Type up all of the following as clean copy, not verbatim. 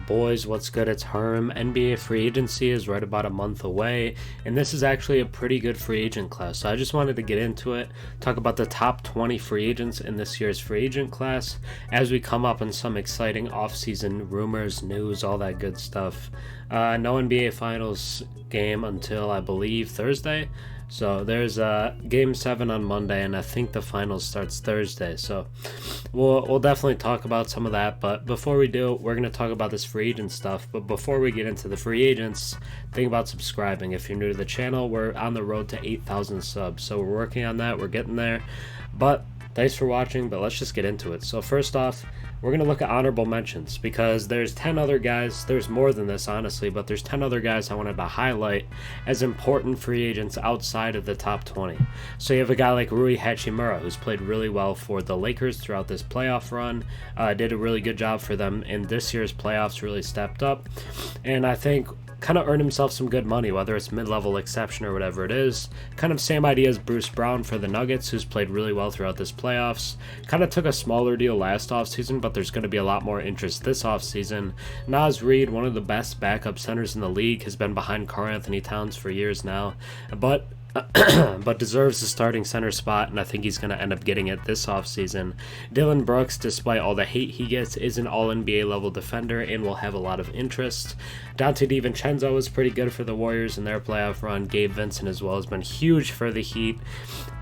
Boys, what's good? It's Herm. NBA free agency is right about a month away, and this is actually a pretty good free agent class. So I just wanted to get into it, talk about the top 20 free agents in this year's free agent class as we come up on some exciting offseason rumors, news, all that good stuff. No NBA Finals game until, I believe, Thursday. So there's Game 7 on Monday, and I think the finals starts Thursday. So we'll definitely talk about some of that. But before we do, we're going to talk about this free agent stuff. But before we get into the free agents, think about subscribing. If you're new to the channel, we're on the road to 8,000 subs. So we're working on that. We're getting there. But thanks for watching, but let's just get into it. So first off, we're going to look at honorable mentions because there's 10 other guys. There's more than this, honestly, but there's 10 other guys I wanted to highlight as important free agents outside of the top 20. So you have a guy like Rui Hachimura, who's played really well for the Lakers throughout this playoff run, did a really good job for them in this year's playoffs, really stepped up, and I think kind of earned himself some good money, whether it's mid-level exception or whatever it is. Kind of same idea as Bruce Brown for the Nuggets, who's played really well throughout this playoffs. Kind of took a smaller deal last offseason, but there's going to be a lot more interest this offseason. Naz Reid, one of the best backup centers in the league, has been behind Karl Anthony Towns for years now, but deserves the starting center spot, and I think he's going to end up getting it this offseason. Dylan Brooks, despite all the hate he gets, is an all-NBA level defender and will have a lot of interest. Dante DiVincenzo was pretty good for the Warriors in their playoff run. Gabe Vincent as well has been huge for the Heat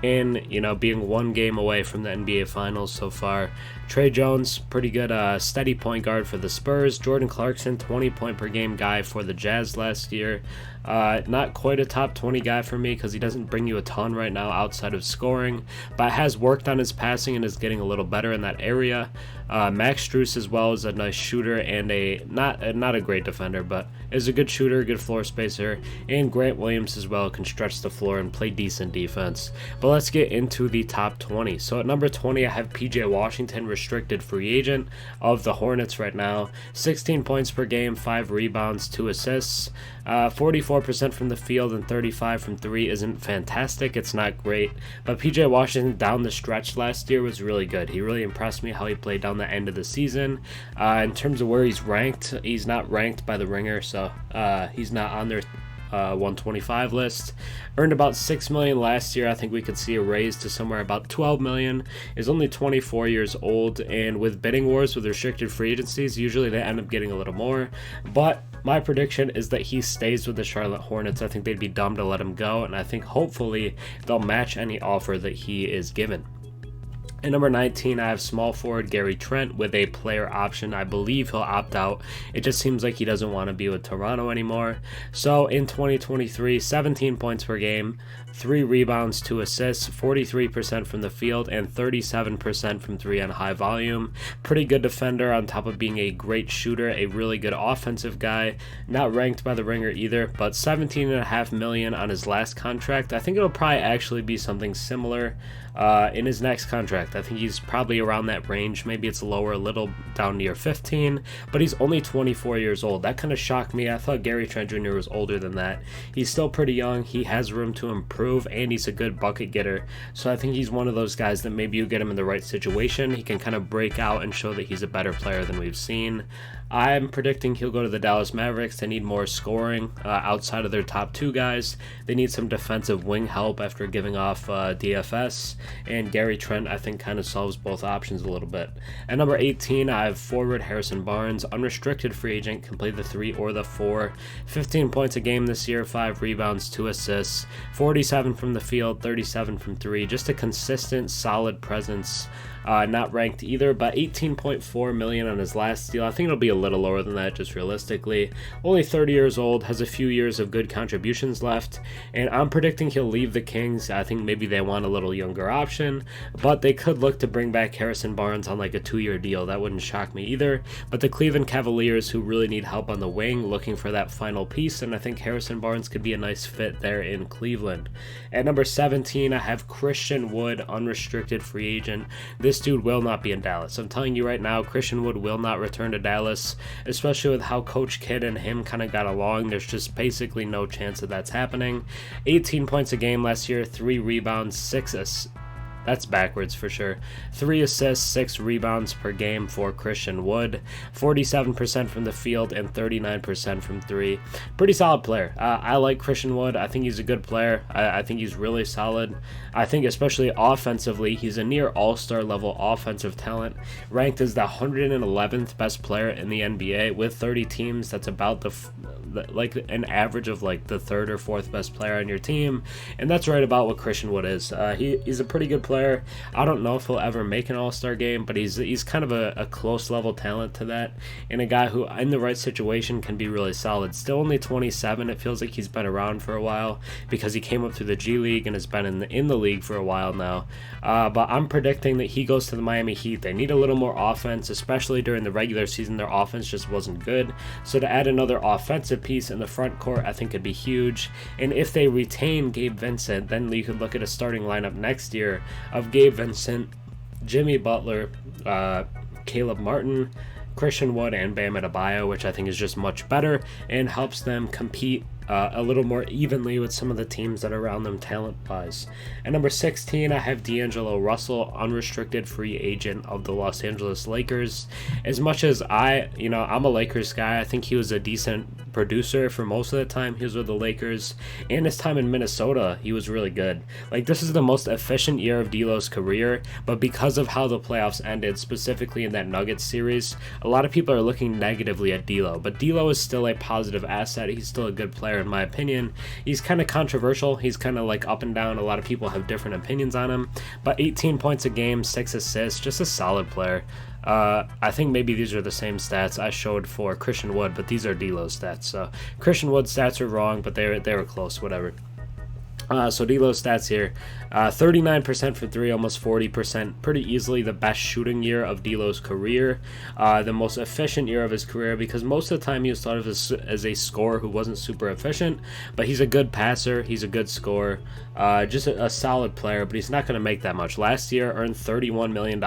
in, being one game away from the NBA Finals so far. Trey Jones, pretty good steady point guard for the Spurs. Jordan Clarkson, 20-point per game guy for the Jazz last year. Not quite a top 20 guy for me because he doesn't bring you a ton right now outside of scoring, but has worked on his passing and is getting a little better in that area. Max Strus as well is a nice shooter and not a great defender, but is a good shooter, good floor spacer, and Grant Williams as well can stretch the floor and play decent defense. But let's get into the top 20. So at number 20, I have PJ Washington, restricted free agent of the Hornets right now. 16 points per game, 5 rebounds, 2 assists. 44% from the field and 35 from 3 isn't fantastic. It's not great, but PJ Washington down the stretch last year was really good. He really impressed me how he played down the end of the season. In terms of where he's ranked, he's not ranked by the Ringer, so he's not on their 125 list. Earned about $6 million last year. I think we could see a raise to somewhere about $12 million. Is only 24 years old, and with bidding wars with restricted free agencies, usually they end up getting a little more. But my prediction is that he stays with the Charlotte Hornets. I think they'd be dumb to let him go, and I think hopefully they'll match any offer that he is given. At number 19, I have small forward Gary Trent with a player option. I believe he'll opt out. It just seems like he doesn't want to be with Toronto anymore. So in 2023, 17 points per game, 3 rebounds, 2 assists, 43% from the field, and 37% from 3 on high volume. Pretty good defender on top of being a great shooter, a really good offensive guy. Not ranked by the Ringer either, but $17.5 million on his last contract. I think it'll probably actually be something similar in his next contract. I think he's probably around that range. Maybe it's lower, a little down near 15, but he's only 24 years old. That kind of shocked me. I thought Gary Trent Jr. was older than that. He's still pretty young. He has room to improve, and he's a good bucket getter. So I think he's one of those guys that maybe you get him in the right situation, he can kind of break out and show that he's a better player than we've seen. I'm predicting he'll go to the Dallas Mavericks. They need more scoring outside of their top 2 guys. They need some defensive wing help after giving off DFS, and Gary Trent, I think, kind of solves both options a little bit. At number 18, I have forward Harrison Barnes, unrestricted free agent, can play the 3 or the 4. 15 points a game this year, 5 rebounds, 2 assists, 47 from the field, 37 from 3. Just a consistent, solid presence. Not ranked either, but $18.4 million on his last deal. I think it'll be a little lower than that, just realistically. Only 30 years old, has a few years of good contributions left, and I'm predicting he'll leave the Kings. I think maybe they want a little younger option, but they could look to bring back Harrison Barnes on like a 2-year deal. That wouldn't shock me either. But the Cleveland Cavaliers, who really need help on the wing, looking for that final piece, and I think Harrison Barnes could be a nice fit there in Cleveland. At number 17, I have Christian Wood, unrestricted free agent. This dude will not be in Dallas. I'm telling you right now, Christian Wood will not return to Dallas, especially with how Coach Kidd and him kind of got along. There's just basically no chance that that's happening. 18 points a game last year, 3 rebounds, 6 assists. That's backwards for sure. 3 assists, 6 rebounds per game for Christian Wood. 47% from the field and 39% from 3. Pretty solid player. I like Christian Wood. I think he's a good player. I think he's really solid. I think especially offensively, he's a near all-star level offensive talent. Ranked as the 111th best player in the NBA with 30 teams. That's about like an average of like the 3rd or 4th best player on your team. And that's right about what Christian Wood is. He's a pretty good player. I don't know if he'll ever make an all-star game, but he's kind of a close level talent to that, and a guy who in the right situation can be really solid. Still only 27. It feels like he's been around for a while because he came up through the G League and has been in the league for a while now. But I'm predicting that he goes to the Miami Heat. They need a little more offense, especially during the regular season. Their offense just wasn't good. So to add another offensive piece in the front court, I think could be huge. And if they retain Gabe Vincent, then you could look at a starting lineup next year of Gabe Vincent, Jimmy Butler, Caleb Martin, Christian Wood, and Bam Adebayo, which I think is just much better and helps them compete a little more evenly with some of the teams that are around them talent-wise. At number 16, I have D'Angelo Russell, unrestricted free agent of the Los Angeles Lakers. As much as I'm a Lakers guy, I think he was a decent producer for most of the time he was with the Lakers. And his time in Minnesota, he was really good. Like, this is the most efficient year of D'Lo's career, but because of how the playoffs ended, specifically in that Nuggets series, a lot of people are looking negatively at D'Lo. But D'Lo is still a positive asset. He's still a good player, in my opinion. He's kind of controversial. He's kind of like up and down. A lot of people have different opinions on him. But 18 points a game, 6 assists, just a solid player. I think maybe these are the same stats I showed for Christian Wood, but these are D'Lo's stats. So Christian Wood's stats are wrong, but they were close, whatever. So D'Lo's stats here, 39% for 3, almost 40%, pretty easily the best shooting year of D'Lo's career, the most efficient year of his career, because most of the time he was thought of as a scorer who wasn't super efficient, but he's a good passer, he's a good scorer, just a solid player, but he's not going to make that much. Last year earned $31 million.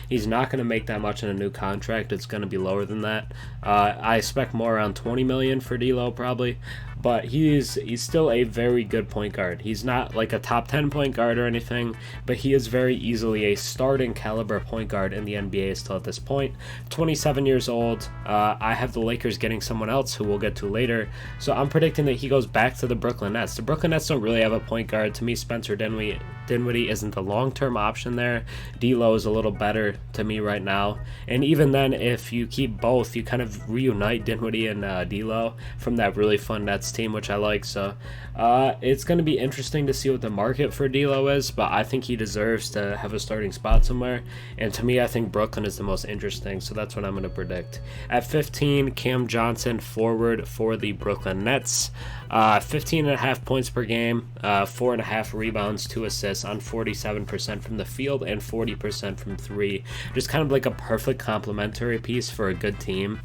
He's not going to make that much in a new contract. It's going to be lower than that. I expect more around $20 million for D'Lo probably. But he's still a very good point guard. He's not like a top 10 point guard or anything, but he is very easily a starting caliber point guard in the NBA still at this point. 27 years old. I have the Lakers getting someone else who we'll get to later. So I'm predicting that he goes back to the Brooklyn Nets. The Brooklyn Nets don't really have a point guard. To me, Spencer Dinwiddie isn't the long-term option there. D'Lo is a little better to me right now. And even then, if you keep both, you kind of reunite Dinwiddie and D'Lo from that really fun Nets team, which I like. So it's going to be interesting to see what the market for D'Lo is, but I think he deserves to have a starting spot somewhere. And to me, I think Brooklyn is the most interesting, so that's what I'm going to predict. At 15, Cam Johnson, forward for the Brooklyn Nets. 15.5 points per game, 4.5 rebounds, 2 assists on 47% from the field and 40% from 3. Just kind of like a perfect complementary piece for a good team.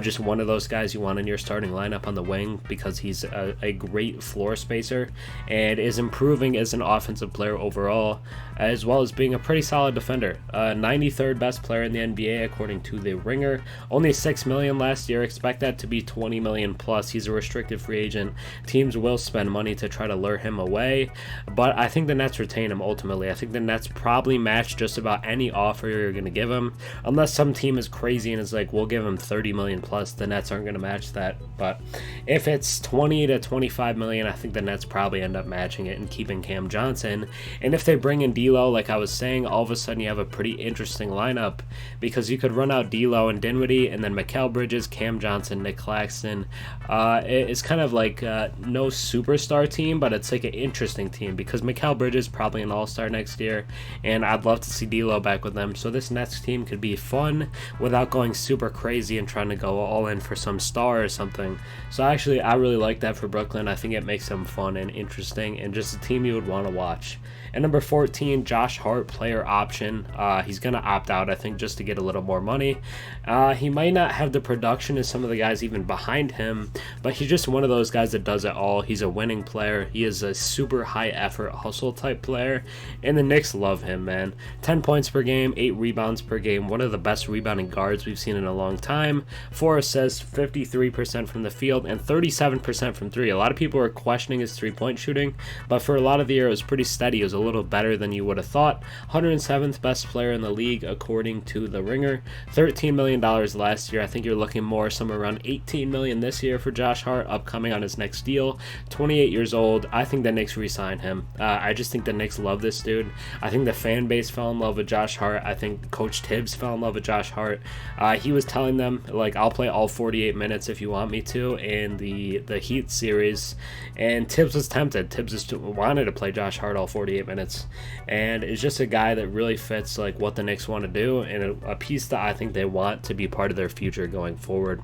Just one of those guys you want in your starting lineup on the wing because he's a great floor spacer and is improving as an offensive player overall, as well as being a pretty solid defender. 93rd best player in the NBA according to The Ringer. Only $6 million last year. Expect that to be $20 million plus. He's a restricted free agent. Teams will spend money to try to lure him away, but I think the Nets retain him ultimately. I think the Nets probably match just about any offer you're going to give him, unless some team is crazy and is like, we'll give him $30 million plus. The Nets aren't going to match that, but if it's $20 to $25 million, I think the Nets probably end up matching it and keeping Cam Johnson. And if they bring in D'Lo, like I was saying, all of a sudden you have a pretty interesting lineup because you could run out D'Lo and Dinwiddie, and then Mikal Bridges, Cam Johnson, Nick Claxton. It's kind of like no superstar team, but it's like an interesting team because Mikal Bridges probably an all-star next year, and I'd love to see D'Lo back with them. So this Nets team could be fun without going super crazy and trying to go all in for some star or something. So actually, I really like that for Brooklyn. I think it makes them fun and interesting and just a team you would want to watch. At number 14, Josh Hart, player option. He's going to opt out, I think, just to get a little more money. He might not have the production as some of the guys even behind him, but he's just one of those guys that does it all. He's a winning player. He is a super high effort hustle type player, and the Knicks love him, man. 10 points per game, 8 rebounds per game, one of the best rebounding guards we've seen in a long time. 4 assists, 53% from the field, and 37% from 3. A lot of people were questioning his three-point shooting, but for a lot of the year it was pretty steady. It was a little better than you would have thought. 107th best player in the league according to The Ringer. $13 million last year. I think you're looking more somewhere around $18 million this year for Josh Hart, upcoming on his next deal. 28 years old. I think the Knicks re-sign him. I just think the Knicks love this dude. I think the fan base fell in love with Josh Hart. I think Coach Tibbs fell in love with Josh Hart. He was telling them, like, I'll play all 48 minutes if you want me to in the Heat series, and Tibbs was tempted. Tibbs just wanted to play Josh Hart all 48 minutes, and it's just a guy that really fits like what the Knicks want to do, and a piece that I think they want to be part of their future going forward.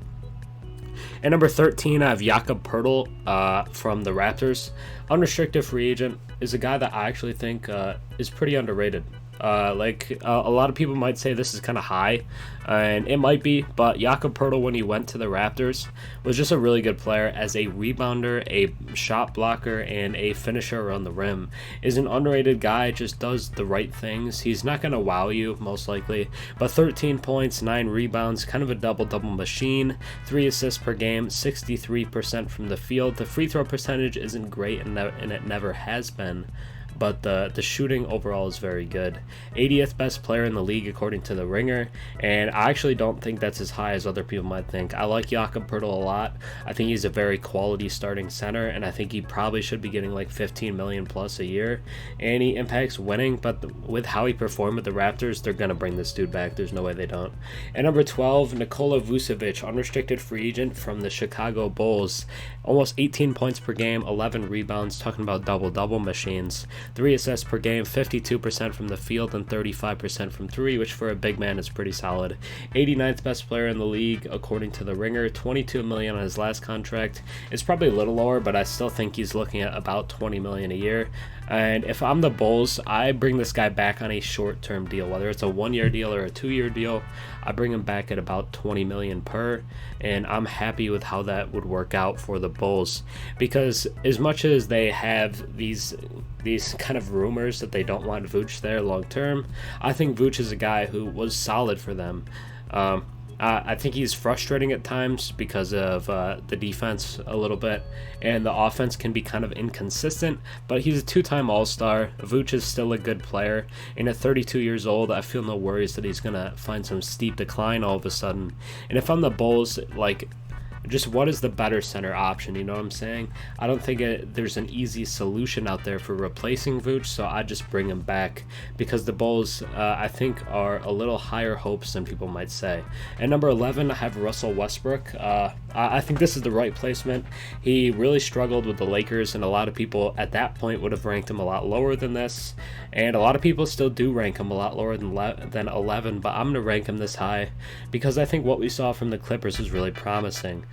At number 13, I have Jakob Poeltl from the Raptors. Unrestricted free agent, is a guy that I actually think is pretty underrated. A lot of people might say this is kind of high, and it might be, but Jakob Poeltl, when he went to the Raptors, was just a really good player as a rebounder, a shot blocker, and a finisher around the rim. Is an underrated guy, just does the right things. He's not going to wow you, most likely, but 13 points, 9 rebounds, kind of a double-double machine, 3 assists per game, 63% from the field. The free throw percentage isn't great, and it never has been, but the shooting overall is very good. 80th best player in the league according to The Ringer, and I actually don't think that's as high as other people might think. I like Jakob Poeltl a lot. I think he's a very quality starting center, and I think he probably should be getting like 15 million plus a year, and he impacts winning, but with how he performed with the Raptors, they're going to bring this dude back. There's no way they don't. At number 12, Nikola Vucevic, unrestricted free agent from the Chicago Bulls. Almost 18 points per game, 11 rebounds, talking about double-double machines. 3 assists per game, 52% from the field, and 35% from 3, which for a big man is pretty solid. 89th best player in the league, according to The Ringer. $22 million on his last contract. It's probably a little lower, but I still think he's looking at about $20 million a year. And if I'm the Bulls, I bring this guy back on a short-term deal, whether it's a 1-year deal or a 2-year deal. I bring him back at about $20 million per, and I'm happy with how that would work out for the Bulls, because as much as they have these kind of rumors that they don't want Vooch there long term, I think Vooch is a guy who was solid for them. I think he's frustrating at times because of the defense a little bit, and the offense can be kind of inconsistent, but he's a 2-time All-Star. Vooch is still a good player, and at 32 years old, I feel no worries that he's going to find some steep decline all of a sudden. And if I'm the Bulls, like, just what is the better center option, you know what I'm saying? I don't think there's an easy solution out there for replacing Vooch, so I just bring him back because the Bulls, I think, are a little higher hopes than people might say. At number 11, I have Russell Westbrook. I think this is the right placement. He really struggled with the Lakers, and a lot of people at that point would have ranked him a lot lower than this, and a lot of people still do rank him a lot lower than 11, but I'm going to rank him this high because I think what we saw from the Clippers is really promising.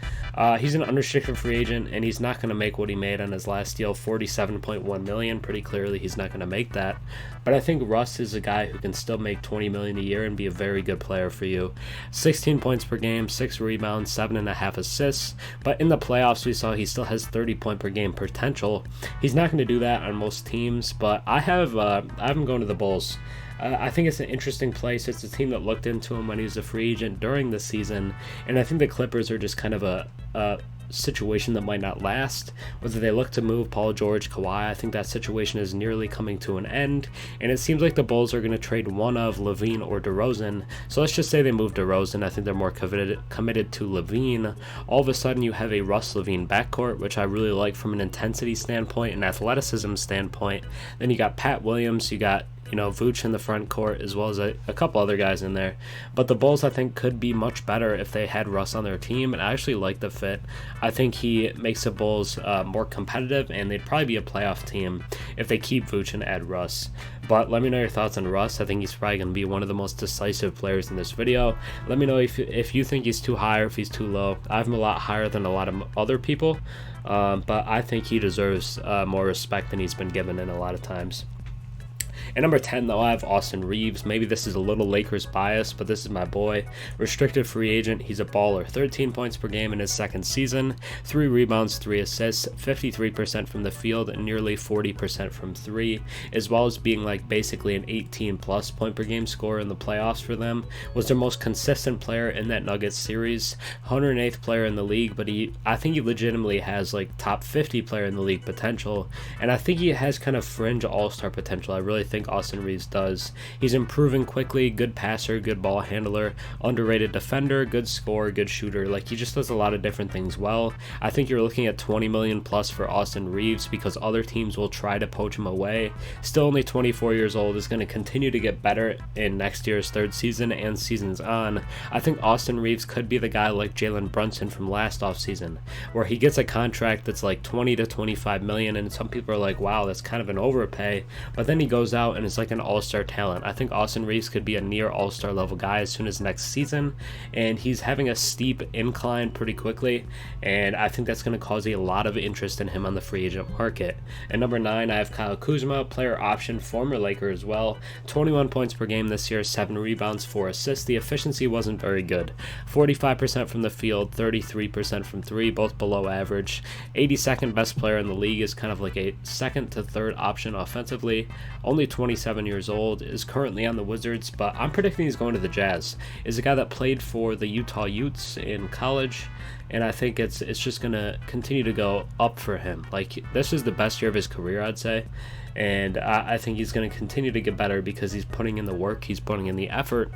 He's an unrestricted free agent, and he's not going to make what he made on his last deal, $47.1 million. Pretty clearly, he's not going to make that. But I think Russ is a guy who can still make $20 million a year and be a very good player for you. 16 points per game, 6 rebounds, 7.5 assists. But in the playoffs, we saw he still has 30 point per game potential. He's not going to do that on most teams, but I have him going to the Bulls. I think it's an interesting place. It's a team that looked into him when he was a free agent during the season, and I think the Clippers are just kind of a situation that might not last. Whether they look to move Paul George, Kawhi, I think that situation is nearly coming to an end, and it seems like the Bulls are going to trade one of LaVine or DeRozan. So let's just say they move DeRozan. I think they're more committed to LaVine. All of a sudden you have a Russ LaVine backcourt, which I really like from an intensity standpoint and athleticism standpoint. Then you got Pat Williams, you got Vooch in the front court, as well as a couple other guys in there. But the Bulls, I think, could be much better if they had Russ on their team, and I actually like the fit. I think he makes the Bulls more competitive, and they'd probably be a playoff team if they keep Vooch and add Russ. But let me know your thoughts on Russ. I think he's probably going to be one of the most decisive players in this video. Let me know if you think he's too high or if he's too low. I have him a lot higher than a lot of other people, but I think he deserves more respect than he's been given in a lot of times. At number 10, though, I have Austin Reaves. Maybe this is a little Lakers bias, but this is my boy. Restricted free agent. He's a baller. 13 points per game in his second season, 3 rebounds, 3 assists, 53% from the field, and nearly 40% from 3, as well as being like basically an 18-plus point per game scorer in the playoffs for them. Was their most consistent player in that Nuggets series. 108th player in the league, but I think he legitimately has like top 50 player in the league potential, and I think he has kind of fringe all-star potential. I really think Austin Reaves does. He's improving quickly, good passer, good ball handler, underrated defender, good scorer, good shooter. Like, he just does a lot of different things well. I think you're looking at 20 million plus for Austin Reaves because other teams will try to poach him away. Still only 24 years old, is going to continue to get better in next year's third season and seasons on. I think Austin Reaves could be the guy like Jalen Brunson from last offseason, where he gets a contract that's like 20 to 25 million, and some people are like, wow, that's kind of an overpay, but then he goes out and is like an all-star talent. I think Austin Reaves could be a near all-star level guy as soon as next season, and he's having a steep incline pretty quickly, and I think that's going to cause a lot of interest in him on the free agent market. At number 9, I have Kyle Kuzma, player option, former Laker as well. 21 points per game this year, 7 rebounds, 4 assists. The efficiency wasn't very good. 45% from the field, 33% from 3, both below average. 82nd best player in the league, is kind of like a second to third option offensively. Only 27 years old, is currently on the Wizards, but I'm predicting he's going to the Jazz. Is a guy that played for the Utah Utes in college, and I think it's just going to continue to go up for him. Like, this is the best year of his career, I'd say, and I think he's going to continue to get better because he's putting in the work, he's putting in the effort,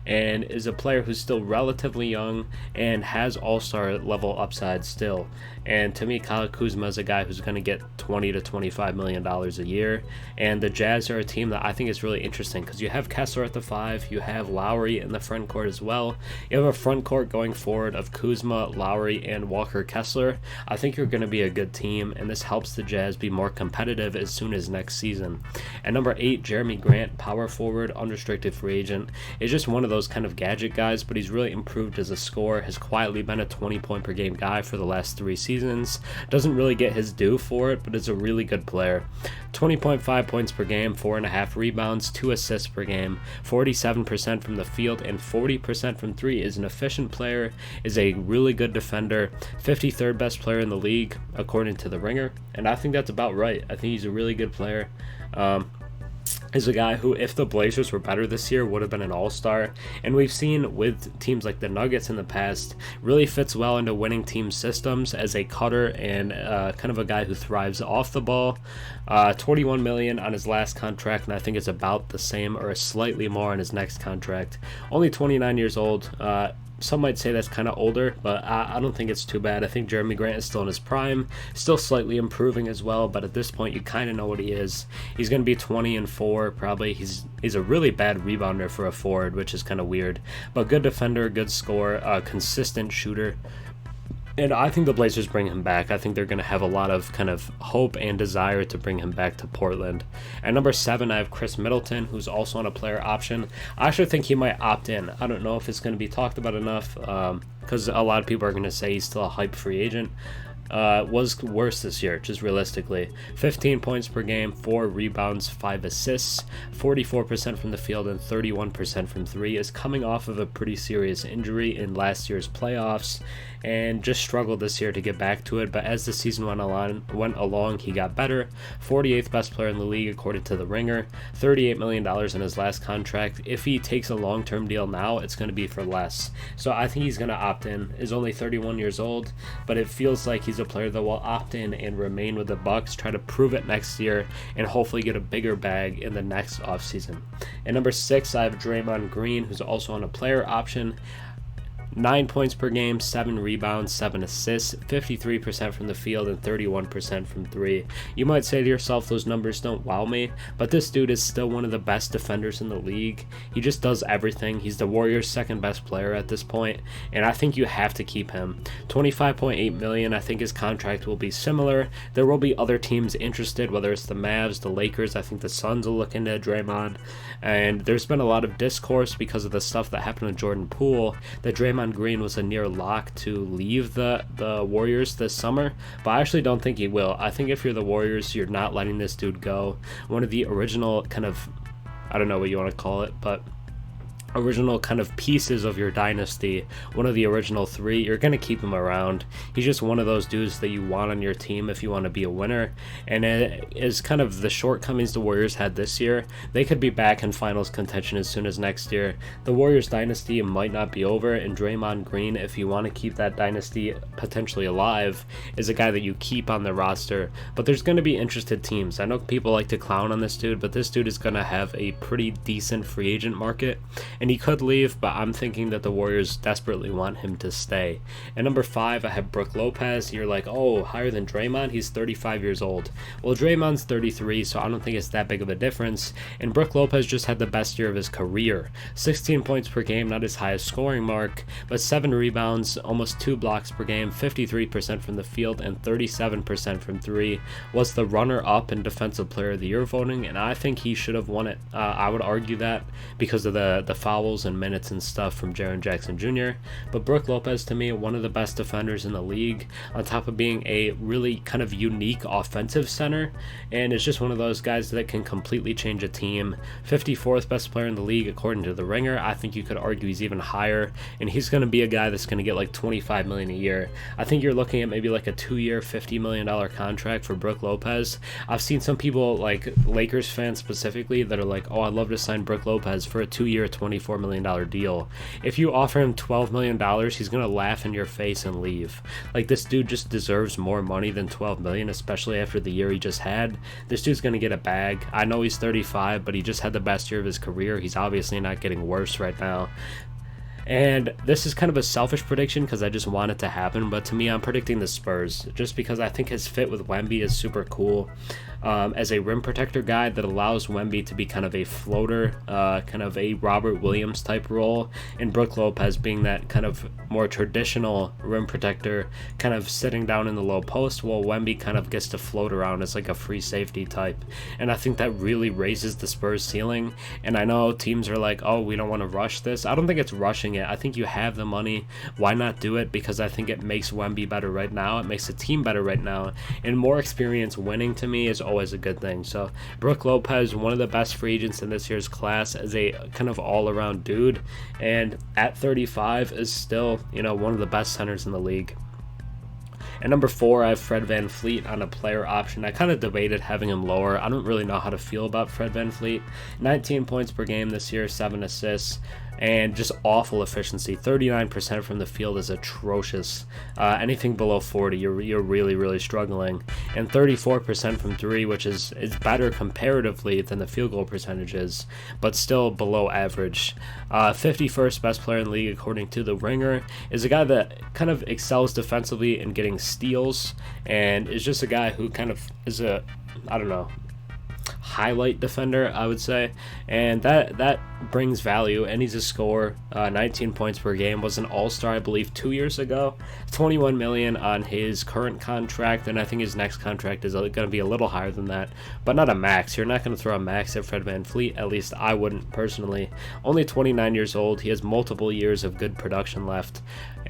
and is a player who's still relatively young and has all-star level upside still. And to me, Kyle Kuzma is a guy who's going to get $20 to $25 million a year. And the Jazz are a team that I think is really interesting because you have Kessler at the 5, you have Lowry in the front court as well. You have a front court going forward of Kuzma, Lowry, and Walker Kessler. I think you're going to be a good team, and this helps the Jazz be more competitive as soon as next season. At number 8, Jerami Grant, power forward, unrestricted free agent, is just one of those kind of gadget guys, but he's really improved as a scorer, has quietly been a 20 point per game guy for the last 3 seasons. Doesn't really get his due for it, but is a really good player. 20.5 points per game, 4.5 rebounds, 2 assists per game, 47% from the field, and 40% from 3. Is an efficient player, is a really good defender, 53rd best player in the league according to The Ringer, and I think that's about right. I think he's a really good player. Is a guy who, if the Blazers were better this year, would have been an all-star. And we've seen with teams like the Nuggets in the past, really fits well into winning team systems as a cutter and kind of a guy who thrives off the ball. $21 million on his last contract, and I think it's about the same or slightly more on his next contract. Only 29 years old. Some might say that's kind of older, but I don't think it's too bad. I think Jerami Grant is still in his prime, still slightly improving as well, but at this point you kind of know what he is. He's going to be 20-4 probably. He's a really bad rebounder for a forward, which is kind of weird, but good defender, good scorer, consistent shooter. And I think the Blazers bring him back. I think they're going to have a lot of kind of hope and desire to bring him back to Portland. At number 7, I have Khris Middleton, who's also on a player option. I actually think he might opt in. I don't know if it's going to be talked about enough because a lot of people are going to say he's still a hype free agent. Was worse this year, just realistically. 15 points per game, 4 rebounds, 5 assists, 44% from the field, and 31% from 3. Is coming off of a pretty serious injury in last year's playoffs and just struggled this year to get back to it, but as the season went along, he got better. 48th best player in the league according to The Ringer. $38 million in his last contract. If he takes a long-term deal now, it's going to be for less. So I think he's going to opt in. Is only 31 years old, but it feels like he's a player that will opt in and remain with the Bucks, try to prove it next year, and hopefully get a bigger bag in the next offseason. At number 6, I have Draymond Green, who's also on a player option. 9 points per game, 7 rebounds, 7 assists, 53% from the field, and 31% from 3. You might say to yourself, those numbers don't wow me, but this dude is still one of the best defenders in the league. He just does everything. He's the Warriors' second best player at this point, and I think you have to keep him. $25.8 million, I think his contract will be similar. There will be other teams interested, whether it's the Mavs, the Lakers. I think the Suns will look into Draymond, and there's been a lot of discourse because of the stuff that happened with Jordan Poole, that Draymond Green was a near lock to leave the Warriors this summer, but I actually don't think he will. I think if you're the Warriors, you're not letting this dude go. One of the original kind of I don't know what you want to call it, but original kind of pieces of your dynasty, one of the original three, you're going to keep him around. He's just one of those dudes that you want on your team if you want to be a winner. And it is kind of the shortcomings the Warriors had this year. They could be back in finals contention as soon as next year. The Warriors dynasty might not be over, and Draymond Green, if you want to keep that dynasty potentially alive, is a guy that you keep on the roster. But there's going to be interested teams. I know people like to clown on this dude, but this dude is going to have a pretty decent free agent market. And he could leave, but I'm thinking that the Warriors desperately want him to stay. At number 5, I have Brook Lopez. You're like, oh, higher than Draymond? He's 35 years old. Well, Draymond's 33, so I don't think it's that big of a difference. And Brook Lopez just had the best year of his career. 16 points per game, not his highest scoring mark, but 7 rebounds, almost 2 blocks per game, 53% from the field, and 37% from 3. Was the runner-up in Defensive Player of the Year voting, and I think he should have won it. I would argue that because of the fouls and minutes and stuff from Jaren Jackson Jr. But Brook Lopez, to me, one of the best defenders in the league, on top of being a really kind of unique offensive center, and is just one of those guys that can completely change a team. 54th best player in the league according to The Ringer. I think you could argue he's even higher, and he's going to be a guy that's going to get like $25 million a year. I think you're looking at maybe like a 2-year, $50 million contract for Brook Lopez. I've seen some people, like Lakers fans specifically, that are like, oh, I'd love to sign Brook Lopez for a 2-year, $24 million deal. If you offer him $12 million, he's going to laugh in your face and leave. Like, this dude just deserves more money than $12 million, especially after the year he just had. This dude's going to get a bag. I know he's 35, but he just had the best year of his career. He's obviously not getting worse right now. And this is kind of a selfish prediction because I just want it to happen, but to me, I'm predicting the Spurs, just because I think his fit with Wemby is super cool. As a rim protector guy that allows Wemby to be kind of a floater, kind of a Robert Williams type role, and Brook Lopez being that kind of more traditional rim protector, kind of sitting down in the low post, while Wemby kind of gets to float around as like a free safety type. And I think that really raises the Spurs ceiling. And I know teams are like, oh, we don't want to rush this. I don't think it's rushing it. I think you have the money. Why not do it? Because I think it makes Wemby better right now. It makes the team better right now. And more experience winning, to me, is always a good thing. So Brook Lopez, one of the best free agents in this year's class, as a kind of all-around dude, and at 35 is still, one of the best centers in the league. At number 4, I have Fred VanVleet on a player option. I kind of debated having him lower. I don't really know how to feel about Fred VanVleet. 19 points per game this year, 7 assists. And just awful efficiency. 39% from the field is atrocious. Anything below 40, you're really, really struggling. And 34% from 3, which is better comparatively than the field goal percentages, but still below average. 51st best player in the league according to The Ringer, is a guy that kind of excels defensively in getting steals, and is just a guy who kind of is a, highlight defender, I would say, and that brings value. And he's a scorer. 19 points per game, was an all-star, I believe, 2 years ago. 21 million on his current contract, and I think his next contract is going to be a little higher than that, but not a max. You're not going to throw a max at Fred VanVleet. At least I wouldn't personally. Only 29 years old. He has multiple years of good production left.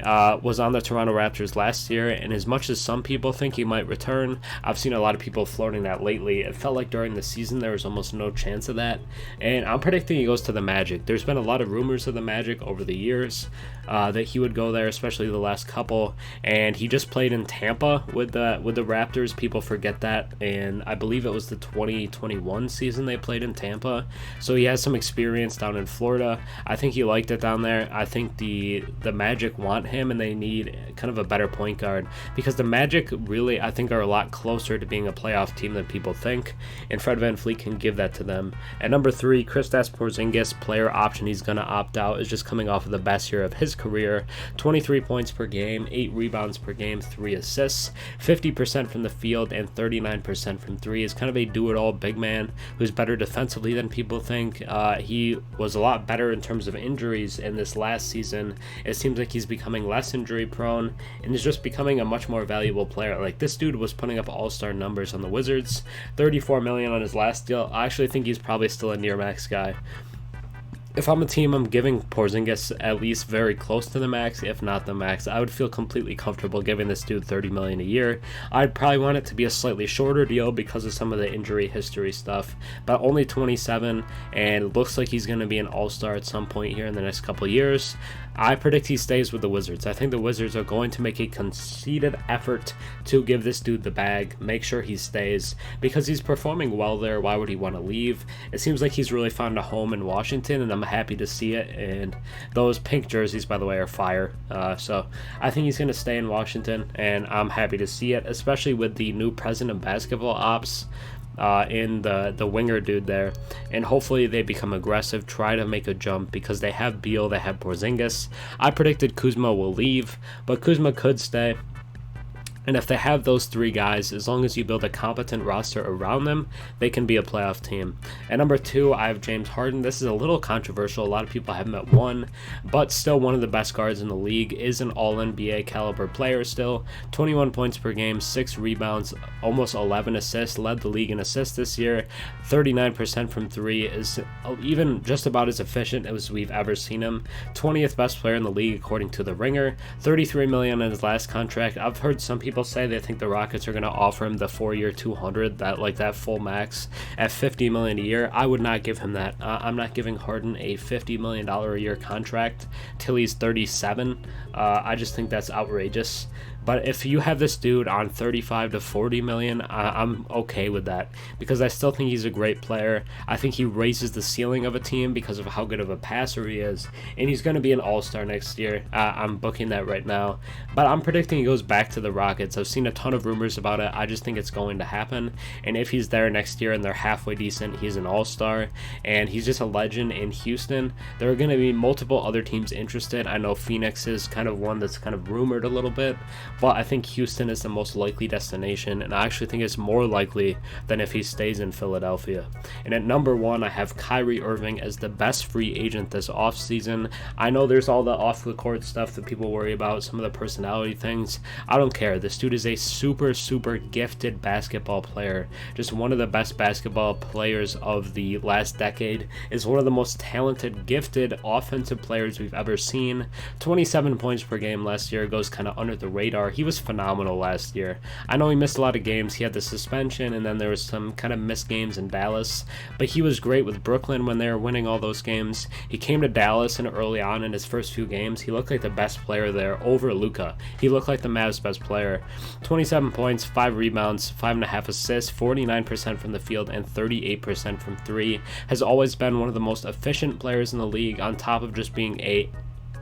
Was on the Toronto Raptors last year, and as much as some people think he might return, I've seen a lot of people floating that lately. It felt like during the season there was almost no chance of that, and I'm predicting he goes to the Magic. There's been a lot of rumors of the Magic over the years that he would go there, especially the last couple, and he just played in Tampa with the Raptors. People forget that, and I believe it was the 2021 season they played in Tampa, so he has some experience down in Florida. I think he liked it down there. I think the Magic want him, and they need kind of a better point guard, because the Magic really, I think, are a lot closer to being a playoff team than people think, and Fred VanVleet can give that to them. At number 3, Kristaps Porzingis, player option. He's going to opt out, is just coming off of the best year of his career. 23 points per game, 8 rebounds per game, 3 assists, 50% from the field, and 39% from 3. Is kind of a do-it-all big man who's better defensively than people think. He was a lot better in terms of injuries in this last season. It seems like he's becoming less injury prone and is just becoming a much more valuable player. Like, this dude was putting up all-star numbers on the Wizards. 34 million on his last deal. I actually think he's probably still a near max guy. If I'm a team, I'm giving Porzingis at least very close to the max, if not the max. I would feel completely comfortable giving this dude $30 million a year. I'd probably want it to be a slightly shorter deal because of some of the injury history stuff, but only 27, and looks like he's going to be an all-star at some point here in the next couple of years. I predict he stays with the Wizards. I think the Wizards are going to make a conceited effort to give this dude the bag, make sure he stays, because he's performing well there. Why would he want to leave? It seems like he's really found a home in Washington, and I'm happy to see it. And those pink jerseys, by the way, are fire. So I think he's going to stay in Washington, and I'm happy to see it, especially with the new president of basketball ops in the winger dude there, and hopefully they become aggressive, try to make a jump, because they have Beal, they have Porzingis. I predicted Kuzma will leave, but Kuzma could stay. And if they have those three guys, as long as you build a competent roster around them, they can be a playoff team. At number 2, I have James Harden. This is a little controversial. A lot of people have him at 1, but still one of the best guards in the league. Is an all-NBA caliber player still. 21 points per game, 6 rebounds, almost 11 assists. Led the league in assists this year. 39% from 3 is even just about as efficient as we've ever seen him. 20th best player in the league according to The Ringer. $33 million in his last contract. I've heard some people say they think the Rockets are going to offer him the 4-year $200, that full max at $50 million a year. I would not give him that. I'm not giving Harden a $50 million a year contract till he's 37. I just think that's outrageous. But if you have this dude on 35 to 40 million, I'm okay with that, because I still think he's a great player. I think he raises the ceiling of a team because of how good of a passer he is, and he's going to be an all-star next year. I'm booking that right now, but I'm predicting he goes back to the Rockets. I've seen a ton of rumors about it. I just think it's going to happen, and if he's there next year and they're halfway decent, he's an all-star, and he's just a legend in Houston. There are going to be multiple other teams interested. I know Phoenix is kind of one that's kind of rumored a little bit, but I think Houston is the most likely destination, and I actually think it's more likely than if he stays in Philadelphia. And at number 1, I have Kyrie Irving as the best free agent this offseason. I know there's all the off-the-court stuff that people worry about, some of the personality things. I don't care. This dude is a super, super gifted basketball player. Just one of the best basketball players of the last decade. Is one of the most talented, gifted offensive players we've ever seen. 27 points per game last year, goes kind of under the radar. He was phenomenal last year. I know he missed a lot of games. He had the suspension, and then there was some kind of missed games in Dallas, but he was great with Brooklyn when they were winning all those games. He came to Dallas, and early on in his first few games, he looked like the best player there over Luka. He looked like the Mavs' best player. 27 points, 5 rebounds, 5.5 assists, 49% from the field, and 38% from 3. Has always been one of the most efficient players in the league, on top of just being a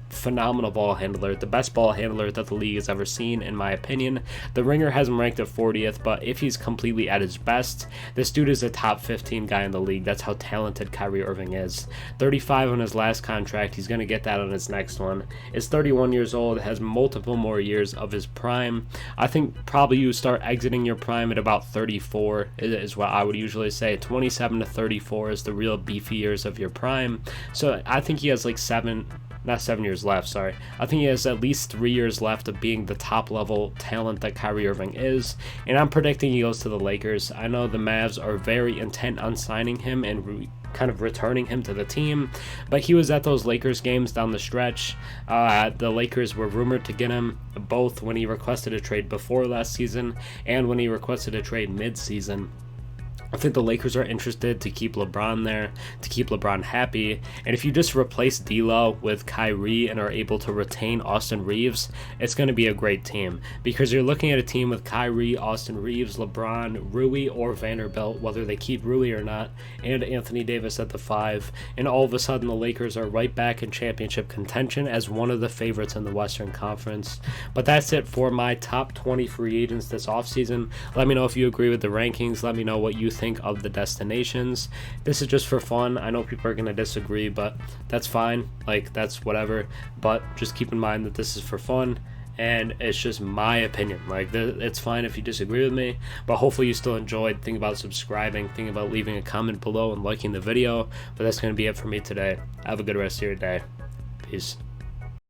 phenomenal ball handler, the best ball handler that the league has ever seen, in my opinion. The Ringer has him ranked at 40th, but if he's completely at his best, this dude is a top 15 guy in the league. That's how talented Kyrie Irving is. 35 on his last contract. He's going to get that on his next one. Is 31 years old, has multiple more years of his prime. I think probably you start exiting your prime at about 34 is what I would usually say. 27 to 34 is the real beefy years of your prime. So I think he has like 7 years left, sorry. I think he has at least 3 years left of being the top level talent that Kyrie Irving is, and I'm predicting he goes to the Lakers. I know the Mavs are very intent on signing him and kind of returning him to the team, but he was at those Lakers games down the stretch. The Lakers were rumored to get him both when he requested a trade before last season and when he requested a trade mid-season. I think the Lakers are interested to keep LeBron there, to keep LeBron happy, and if you just replace D'Lo with Kyrie and are able to retain Austin Reaves, it's going to be a great team, because you're looking at a team with Kyrie, Austin Reaves, LeBron, Rui, or Vanderbilt, whether they keep Rui or not, and Anthony Davis at the 5, and all of a sudden the Lakers are right back in championship contention as one of the favorites in the Western Conference. But that's it for my top 20 free agents this offseason. Let me know if you agree with the rankings. Let me know what you think of the destinations. This is just for fun. I know people are going to disagree, but that's fine. That's whatever. But just keep in mind that this is for fun, and it's just my opinion. It's fine if you disagree with me, but hopefully you still enjoyed. Think about subscribing, think about leaving a comment below and liking the video. But that's going to be it for me today. Have a good rest of your day. Peace.